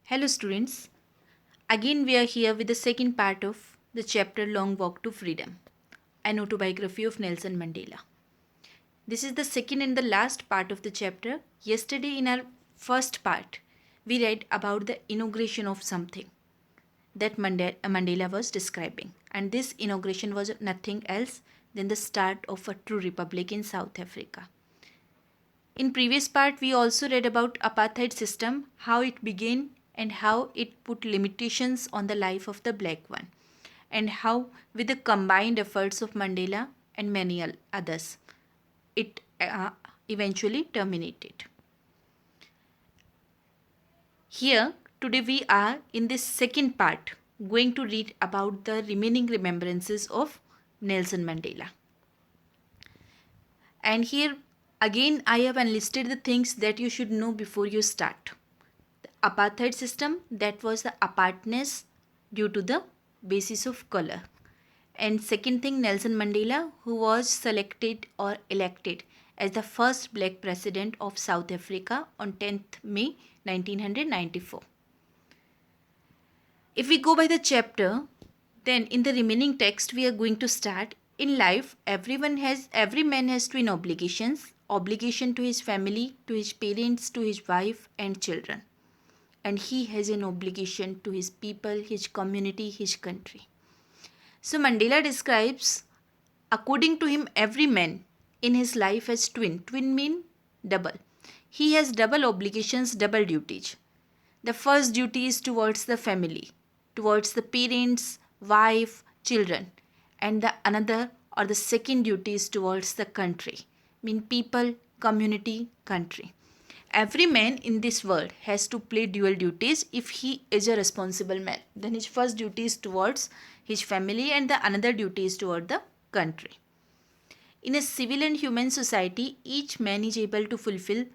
Hello, students. Again, we are here with the second part of the chapter Long Walk to Freedom, an autobiography of Nelson Mandela. This is the second and the last part of the chapter. Yesterday, in our first part, we read about the inauguration of something that Mandela was describing, and this inauguration was nothing else than the start of a true republic in South Africa. In previous part, we also read about apartheid system, how it began and how it put limitations on the life of the black one, and how with the combined efforts of Mandela and many others, it eventually terminated. Here, today we are in this second part going to read about the remaining remembrances of Nelson Mandela. And here again I have enlisted the things that you should know before you start. The apartheid system, that was the apartness due to the basis of color. And second thing, Nelson Mandela, who was selected or elected as the first black president of South Africa on 10th May 1994. If we go by the chapter, then in the remaining text we are going to start. In life, every man has twin obligations: obligation to his family, to his parents, to his wife and children. And he has an obligation to his people, his community, his country. So Mandela describes, according to him, every man in his life has twin. Twin mean double. He has double obligations, double duties. The first duty is towards the family, towards the parents, wife, children, and the another or the second duty is towards the country, mean people, community, country. Every man in this world has to play dual duties if he is a responsible man. Then his first duty is towards his family and the another duty is toward the country. In a civil and human society, each man is able to fulfill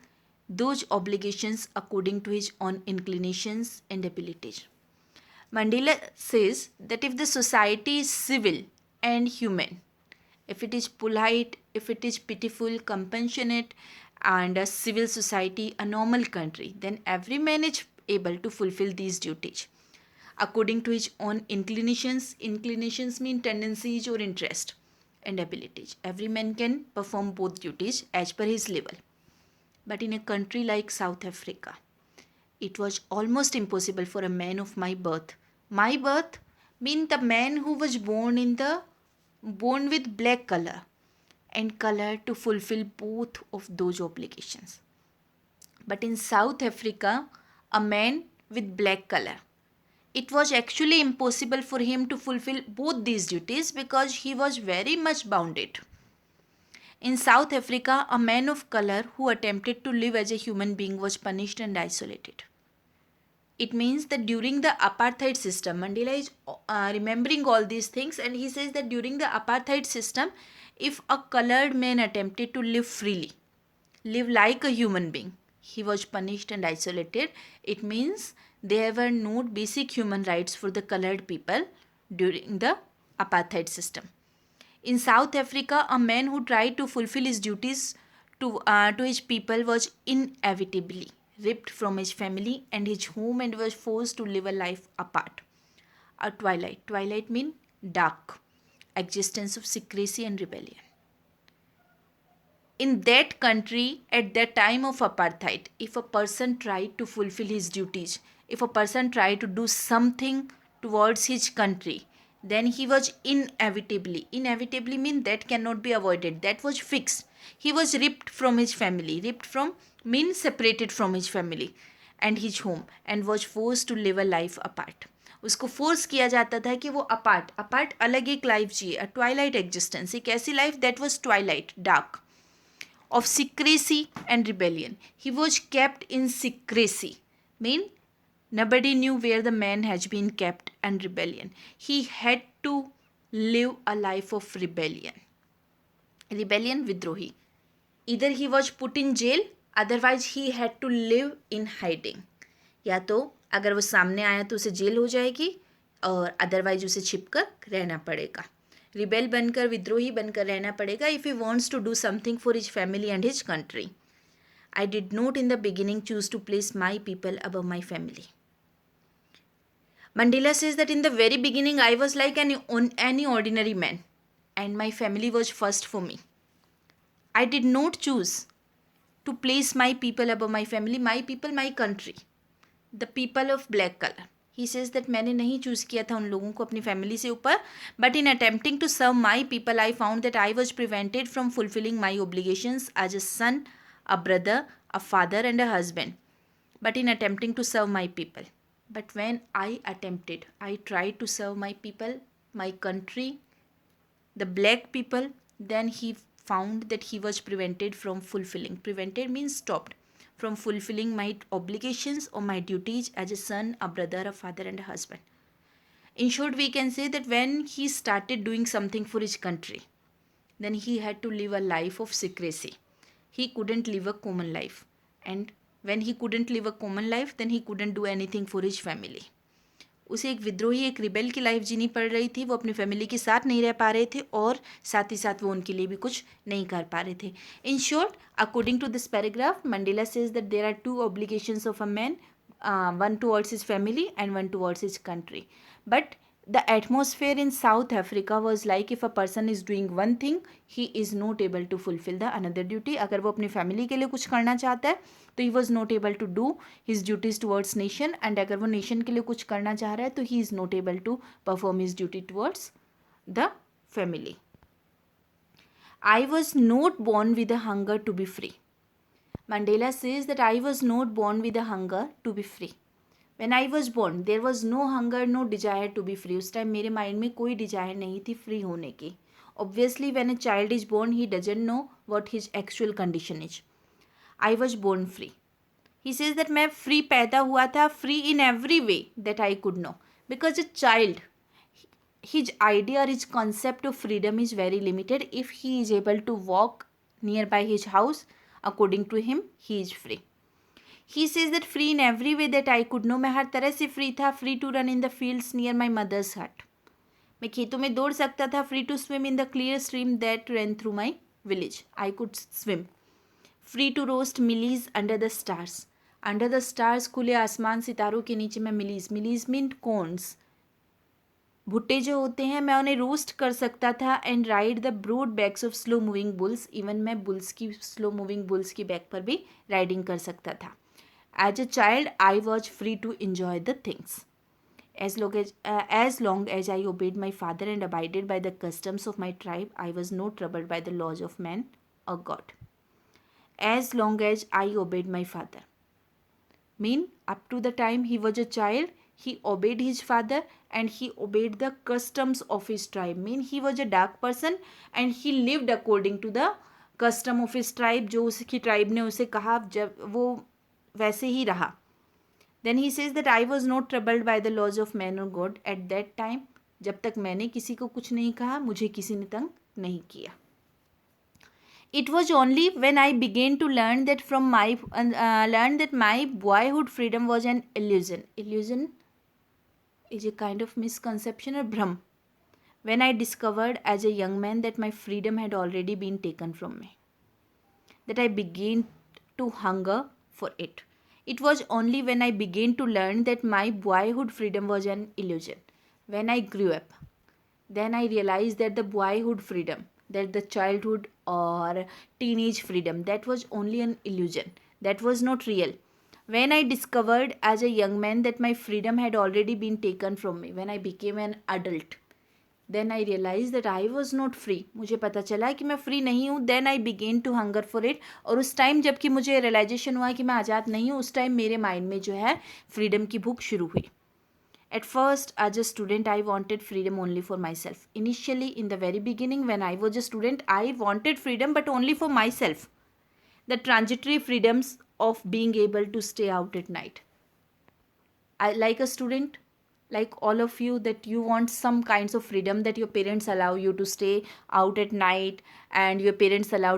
those obligations according to his own inclinations and abilities. Mandela says that if the society is civil and human, if it is polite, if it is pitiful, compassionate, and a civil society, a normal country, then every man is able to fulfill these duties according to his own inclinations. Inclinations mean tendencies or interest and abilities. Every man can perform both duties as per his level. But in a country like South Africa, it was almost impossible for a man of my birth. My birth means the man who was born with black color and color to fulfill both of those obligations. But in South Africa, a man with black color, it was actually impossible for him to fulfill both these duties because he was very much bounded. In South Africa, a man of color who attempted to live as a human being was punished and isolated. It means that during the apartheid system, Mandela is remembering all these things, and he says that during the apartheid system, if a colored man attempted to live freely, live like a human being, he was punished and isolated. It means there were no basic human rights for the colored people during the apartheid system. In South Africa, a man who tried to fulfill his duties to his people was inevitably ripped from his family and his home and was forced to live a life apart. A twilight. Twilight means dark, existence of secrecy and rebellion. In that country, at that time of apartheid, if a person tried to fulfill his duties, if a person tried to do something towards his country, then he was inevitably mean that cannot be avoided, that was fixed. He was ripped from his family. Ripped from means separated from his family and his home and was forced to live a life apart. उसको force किया जाता था कि वो apart अलग एक life जिए, अ Twilight existence, एक ऐसी life that was Twilight, dark, of secrecy and rebellion. He was kept in secrecy, mean nobody knew where the man has been kept, and rebellion. He had to live a life of rebellion. Rebellion, vidrohi. Either he was put in jail, otherwise he had to live in hiding. या तो अगर वो सामने आया तो उसे jail हो जाएगी और अदरवाइज उसे छिपकर रहना पड़ेगा. रिबेल बनकर, विद्रोही बनकर रहना पड़ेगा if he wants to do something for his family and his country. I did not in the beginning choose to place my people above my family. Mandela says that in the very beginning, I was like any ordinary man, and my family was first for me. I did not choose to place my people above my family, my people, my country, the people of black color. He says that मैंने नहीं choose किया था उन लोगों को अपनी family से ऊपर, but in attempting to serve my people, I found that I was prevented from fulfilling my obligations as a son, a brother, a father, and a husband. But in attempting to serve my people, but when I tried to serve my people, my country, the black people, then he found that he was prevented from fulfilling. Prevented means stopped from fulfilling my obligations or my duties as a son, a brother, a father, and a husband. In short, we can say that when he started doing something for his country, then he had to live a life of secrecy. He couldn't live a common life. And when he couldn't live a common life, then he couldn't do anything for his family. उसे एक विद्रोही, एक rebel की life जीनी पड़ रही थी. वो अपनी फैमिली के साथ नहीं रह पा रहे थे और साथ ही साथ वो उनके लिए भी कुछ नहीं कर पा रहे थे. In short, according to this paragraph, Mandela says that there are two obligations of a man, one towards his family and one towards his country. But the atmosphere in South Africa was like if a person is doing one thing, he is not able to fulfill the another duty. अगर वो अपनी family के लिए कुछ करना चाहता है तो he was not able to do his duties towards nation, and अगर वो nation के लिए कुछ करना चाह रहा है तो he is not able to perform his duty towards the family. I was not born with a hunger to be free. Mandela says that I was not born with a hunger to be free. When I was born, there was no hunger, no desire to be free. उस time मेरे mind में कोई Dzire नहीं थी free होने की. Obviously, when a child is born, he doesn't know what his actual condition is. I was born free. He says that मैं free पैदा हुआ था, free in every way that I could know. Because a child, his idea or his concept of freedom is very limited. If he is able to walk nearby his house, according to him, he is free. He says that free in every way that I could know. मैं हर तरह से free था. Free to run in the fields near my mother's hut. मैं खेतों में दौड़ सकता था. Free to swim in the clear stream that ran through my village. I could swim. Free to roast millies under the stars. Under the stars, खुले आसमान सितारों के नीचे मैं millies. Millies mean corns. भुट्टे जो होते हैं मैं उन्हें रोस्ट कर सकता था. And ride the broad backs of slow moving bulls. Even मैं बुल्स की, स्लो मूविंग बुल्स की बैक पर भी राइडिंग कर सकता था. As a child I was free to enjoy the things. as long as I obeyed my father and abided by the customs of my tribe, I was not troubled by the laws of man or God. As long as I obeyed my father mean up to the time he was a child, he obeyed his father and he obeyed the customs of his tribe. Mean he was a dark person and he lived according to the custom of his tribe. जो उसकी tribe ने उसे कहा जब वो वैसे ही रहा. Then he says that I was not troubled by the laws of man or God at that time. जब तक मैंने किसी को कुछ नहीं कहा, मुझे किसी ने तंग नहीं किया. It was only when I began to learn that my boyhood freedom was an illusion. Illusion is a kind of misconception or bhram. When I discovered as a young man that my freedom had already been taken from me, that I began to hunger for it. It was only when I began to learn that my boyhood freedom was an illusion. When I grew up, then I realized that the boyhood freedom, that the childhood or teenage freedom, that was only an illusion. That was not real. When I discovered as a young man that my freedom had already been taken from me, when I became an adult, then I realized that I was not free. मुझे पता चला कि मैं free नहीं हूँ. Then I began to hunger for it. और उस time जबकि मुझे रियलाइजेशन हुआ कि मैं आज़ाद नहीं हूँ, उस टाइम मेरे माइंड में जो है फ्रीडम की भूख शुरू हुई. At first, as a student, I wanted freedom only for myself. Initially, in the very beginning, when I was a student, I wanted freedom, but only for myself. The transitory freedoms of being able to stay out at night. Like a student, like all of you, that you want some kinds of freedom, that your parents allow you to stay out at night and your parents allow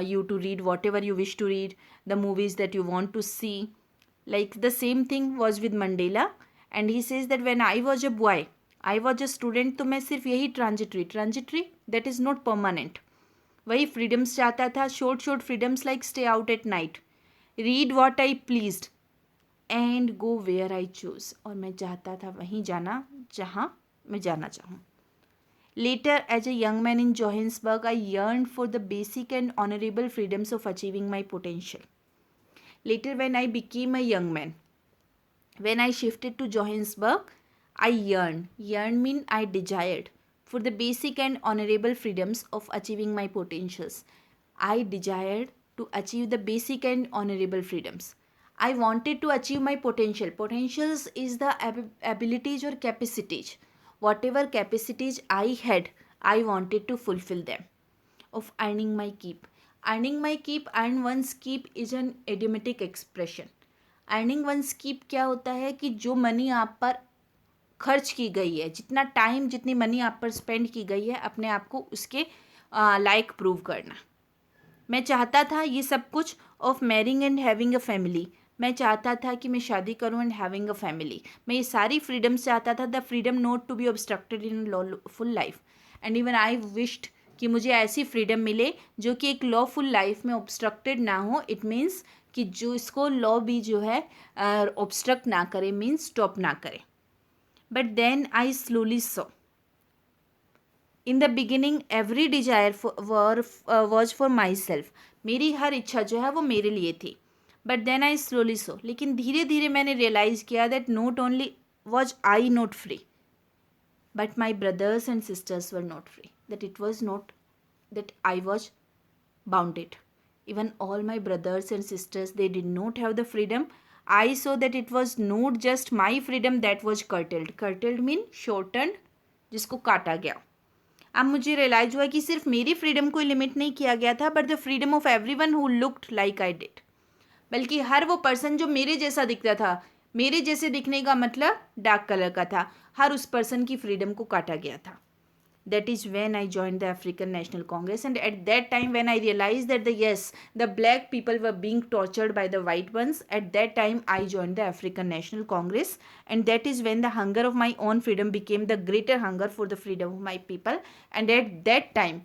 you to read whatever you wish to read, the movies that you want to see. Like the same thing was with Mandela. And he says that when I was a boy, I was a student, तो मैं सिर्फ यही transitory that is not permanent, वही freedoms चाहता था. short freedoms like stay out at night, read what I pleased, and go where I choose, और मैं चाहता था वहीं जाना जहाँ मैं जाना चाहूँ. Later, as a young man in Johannesburg, I yearned for the basic and honorable freedoms of achieving my potential. Later, when I became a young man, when I shifted to Johannesburg, I yearned. Yearned means I desired for the basic and honorable freedoms of achieving my potentials. I desired to achieve the basic and honorable freedoms. I wanted to achieve my potential. Potentials is the abilities or capacities. Whatever capacities I had, I wanted to fulfill them. Of earning my keep. Earning my keep, earn one's keep is an idiomatic expression. Earning one's keep क्या होता है कि जो money आप पर खर्च की गई है, जितना टाइम जितनी मनी आप पर स्पेंड की गई है, अपने आप को उसके लायक प्रूव करना. मैं चाहता था ये सब कुछ of marrying and having a family. मैं चाहता था कि मैं शादी करूं एंड हैविंग अ फैमिली. मैं ये सारी फ्रीडम्स चाहता था. The freedom not to be obstructed in lawful life. And even I wished कि मुझे ऐसी फ्रीडम मिले जो कि एक लॉफुल लाइफ में ऑब्स्ट्रक्टेड ना हो. इट मीन्स कि जो इसको लॉ भी जो है ऑब्स्ट्रक्ट ना करे, मीन्स स्टॉप ना करे. But then I slowly saw. In the beginning every desire was for myself. मेरी हर इच्छा जो है वो मेरे लिए थी. But then I slowly saw, लेकिन धीरे धीरे मैंने रियलाइज़ किया that not only was I not free, but my brothers and sisters were not free. That it was not that I was bounded. Even all my brothers and sisters, they did not have the freedom. I saw that it was not just my freedom that was curtailed. Curtailed mean shortened, जिसको काटा गया. अब मुझे realise हुआ कि सिर्फ मेरी freedom को लिमिट नहीं किया गया था, but the freedom of everyone who looked like I did. बल्कि हर वो पर्सन जो मेरे जैसा दिखता था, मेरे जैसे दिखने का मतलब डार्क कलर का था, हर उस पर्सन की फ्रीडम को काटा गया था. That is when I joined the African National Congress, and at that time when I realized that the black people were being tortured by the white ones, at that time I joined the African National Congress, and that is when the hunger of my own freedom became the greater hunger for the freedom of my people. And at that time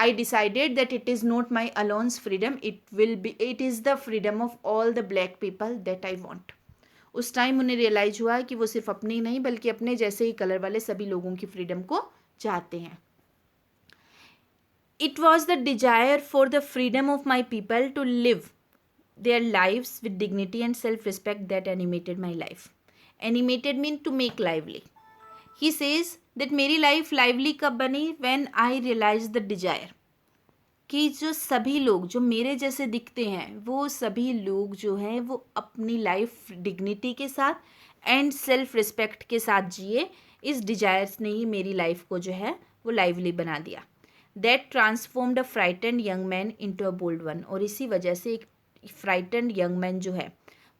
I decided that it is not my alone's freedom, it is the freedom of all the black people that I want. उस time उन्हें realise हुआ कि वो सिर्फ अपनी नहीं बल्कि अपने जैसे ही कलर वाले सभी लोगों की फ्रीडम को चाहते हैं. It was the desire for the freedom of my people to live their lives with dignity and self respect that animated my life. Animated mean to make lively. He says that मेरी life lively कब बनी? When I realise the desire कि जो सभी लोग जो मेरे जैसे दिखते हैं, वो सभी लोग जो हैं वो अपनी लाइफ डिग्निटी के साथ एंड सेल्फ रिस्पेक्ट के साथ जिए. इस डिजायर्स ने ही मेरी लाइफ को जो है वो लाइवली बना दिया. That transformed a frightened young man into a bold one. और इसी वजह से एक फ्राइटेंड यंग मैन जो है,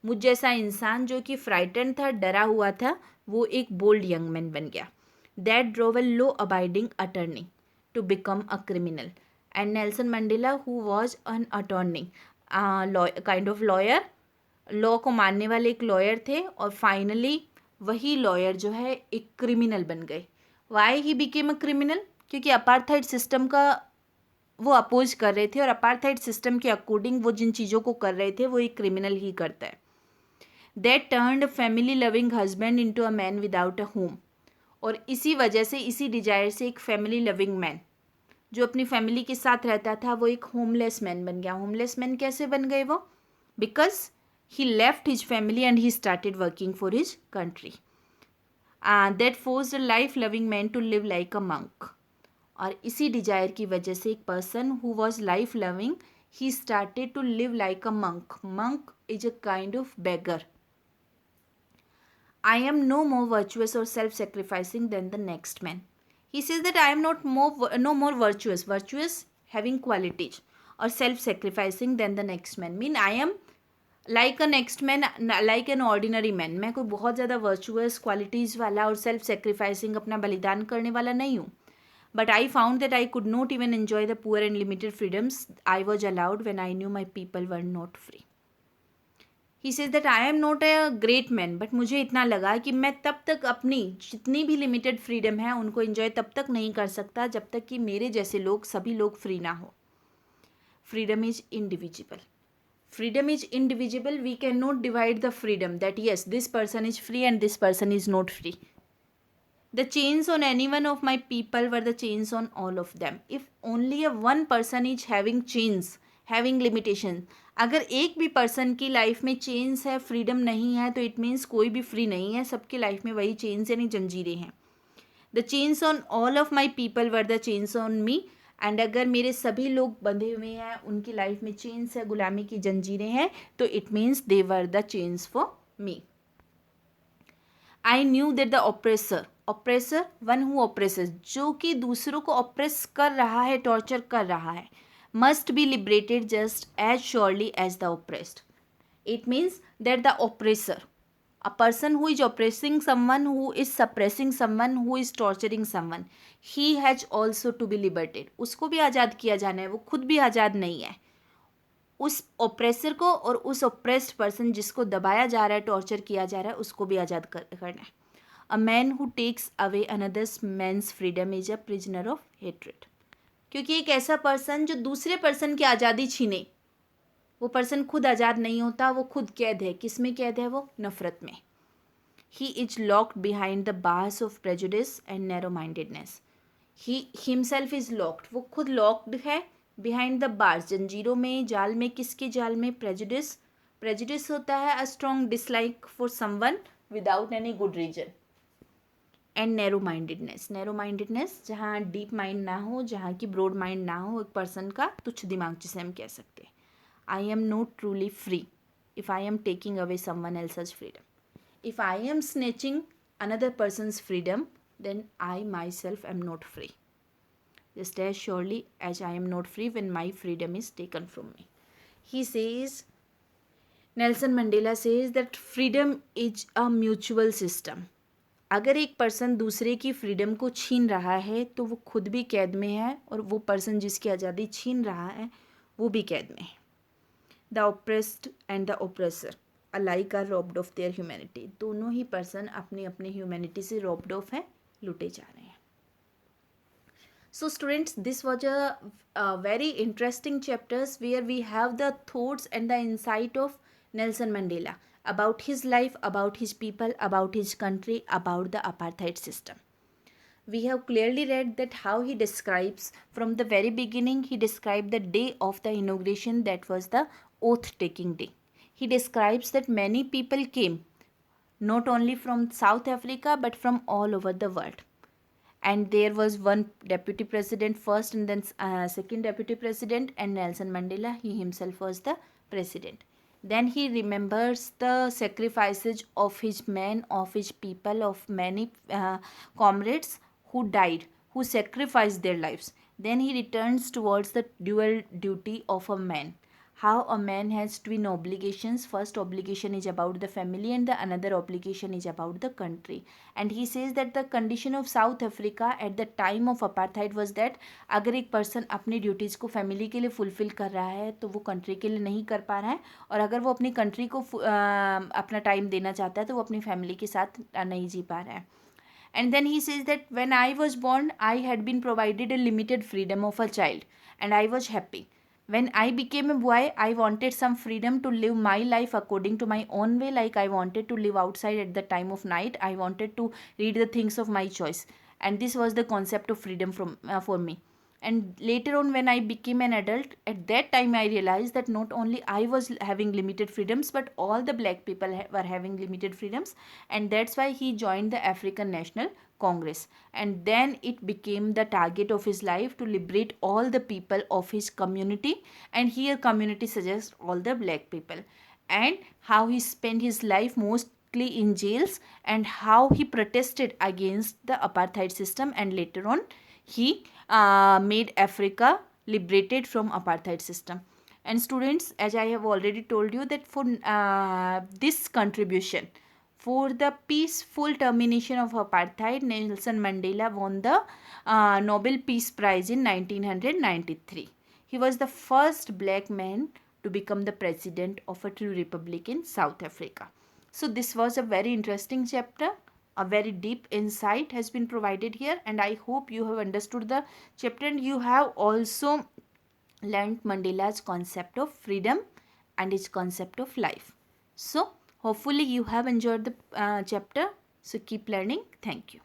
मुझ जैसा इंसान जो कि फ्राइटेंड था, डरा हुआ था, वो एक बोल्ड यंग मैन बन गया. That drove a law abiding attorney to become a criminal. And Nelson Mandela who was an attorney, kind of lawyer, law को मानने वाले एक लॉयर थे, और फाइनली वही लॉयर जो है एक क्रिमिनल बन गए. Why he became a criminal? क्योंकि अपार्थाइड सिस्टम का वो अपोज कर रहे थे, और अपार्थाइड सिस्टम के अकॉर्डिंग वो जिन चीज़ों को कर रहे थे वो एक क्रिमिनल ही करता है. That turned family loving husband into a man without a home. और इसी वजह से, इसी डिजायर से एक फैमिली लविंग मैन जो अपनी फैमिली के साथ रहता था वो एक होमलेस मैन बन गया. होमलेस मैन कैसे बन गए वो? Because he left his family and he started working for his country. That forced a life-loving man to live like a monk. और इसी डिजायर की वजह से एक person who was life-loving, he started to live like a monk. Monk is a kind of beggar. I am no more virtuous or self-sacrificing than the next man. He says that I am no more virtuous. Virtuous having qualities, or self-sacrificing than the next man. Mean I am like a next man, like an ordinary man. मैं कोई बहुत ज़्यादा virtuous qualities वाला और self sacrificing, अपना बलिदान करने वाला नहीं हूँ. But I found that I could not even enjoy the poor and limited freedoms I was allowed when I knew my people were not free. He says that I am not a great man, but मुझे इतना लगा कि मैं तब तक अपनी जितनी भी लिमिटेड फ्रीडम है उनको इन्जॉय तब तक नहीं कर सकता जब तक कि मेरे जैसे लोग, सभी लोग फ्री ना हो. Freedom is individual. freedom is indivisible. We cannot divide the freedom that yes, this person is free and this person is not free. The chains on any one of my people were the chains on all of them. If only a one person is having chains, having limitation, अगर एक भी person की life में chains है, freedom नहीं है, तो it means कोई भी फ्री नहीं है. सबकी लाइफ में वही चेन्स यानी जंजीरें हैं. The chains on all of my people were the chains on me. And अगर मेरे सभी लोग बंधे हुए हैं, उनकी लाइफ में चेन्स है, गुलामी की जंजीरें हैं, तो it means they were the chains for me. I knew that the oppressor one who oppresses, जो कि दूसरों को ऑप्रेस कर रहा है, टॉर्चर कर रहा है, must be liberated just as surely as the oppressed. It means that the oppressor, a person who is oppressing someone, who is suppressing someone, who is torturing someone, he has also to be liberated. उसको भी आज़ाद किया जाना है, वो खुद भी आज़ाद नहीं है. उस ऑप्रेसर को और उस ऑप्रेस्ड पर्सन जिसको दबाया जा रहा है, टॉर्चर किया जा रहा है, उसको भी आज़ाद करना है. A man who takes away another's man's freedom is a prisoner of hatred. क्योंकि एक ऐसा पर्सन जो दूसरे पर्सन की आज़ादी छीने, वो पर्सन खुद आज़ाद नहीं होता, वो खुद कैद है. किस में कैद है? वो नफ़रत में. He is locked behind the bars of prejudice and narrow mindedness. He himself is locked, वो खुद लॉक्ड है बिहाइंड द बार्स, जंजीरों में, जाल में. किसके जाल में? प्रेजुडिस. प्रेजुडिस होता है a strong dislike for someone without any good reason. And narrow mindedness, narrow mindedness जहाँ डीप माइंड ना हो, जहाँ की ब्रॉड माइंड ना हो, एक पर्सन का तुच्छ दिमाग जिसे हम कह सकते हैं. I am not truly free if I am taking away someone else's freedom. If I am snatching another person's freedom, then I myself am not free. Just as surely as I am not free when my freedom is taken from me. He says, Nelson Mandela says that freedom is a mutual system. अगर एक person दूसरे की freedom को छीन रहा है, तो वो खुद भी कैद में है, और वो पर्सन जिसकी आज़ादी छीन रहा है, वो भी कैद में है. The oppressed and the oppressor alike are robbed of their humanity. दोनों ही पर्सन अपनी अपनी ह्यूमैनिटी से robbed off हैं, लुटे जा रहे हैं. So students, this was a very interesting chapters where we have the thoughts and the insight of Nelson Mandela about his life, about his people, about his country, about the apartheid system. We have clearly read that how he describes from the very beginning. He described the day of the inauguration, that was the oath taking day. He describes that many people came not only from South Africa but from all over the world, and there was one deputy president first and then second deputy president, and Nelson Mandela, he himself was the president. Then he remembers the sacrifices of his men, of his people, of many comrades who died, who sacrificed their lives. Then he returns towards the dual duty of a man. How a man has twin obligations. First obligation is about the family and the another obligation is about the country. And he says that the condition of South Africa at the time of apartheid was that अगर एक person अपनी duties को family के लिए fulfil कर रहा है, तो वो कंट्री के लिए नहीं कर पा रहा है, और अगर वो अपनी कंट्री को अपना टाइम देना चाहता है, तो वो अपनी फैमिली के साथ नहीं जी पा रहा है. And then he says that when I was born, I had been provided a limited freedom of a child, and I was happy. When I became a boy, I wanted some freedom to live my life according to my own way, like I wanted to live outside at the time of night. I wanted to read the things of my choice. And this was the concept of freedom for me. And later on, when I became an adult, at that time I realized that not only I was having limited freedoms, but all the black people were having limited freedoms. And that's why he joined the African National Congress. And then it became the target of his life to liberate all the people of his community. And here community suggests all the black people. And how he spent his life mostly in jails, and how he protested against the apartheid system, and later on he made Africa liberated from apartheid system. And students, as I have already told you, that for this contribution for the peaceful termination of apartheid, Nelson Mandela won the Nobel Peace Prize in 1993. He was the first black man to become the president of a true republic in South Africa. So this was a very interesting chapter. A very deep insight has been provided here, and I hope you have understood the chapter, and you have also learnt Mandela's concept of freedom, and its concept of life. So hopefully you have enjoyed the chapter. So keep learning. Thank you.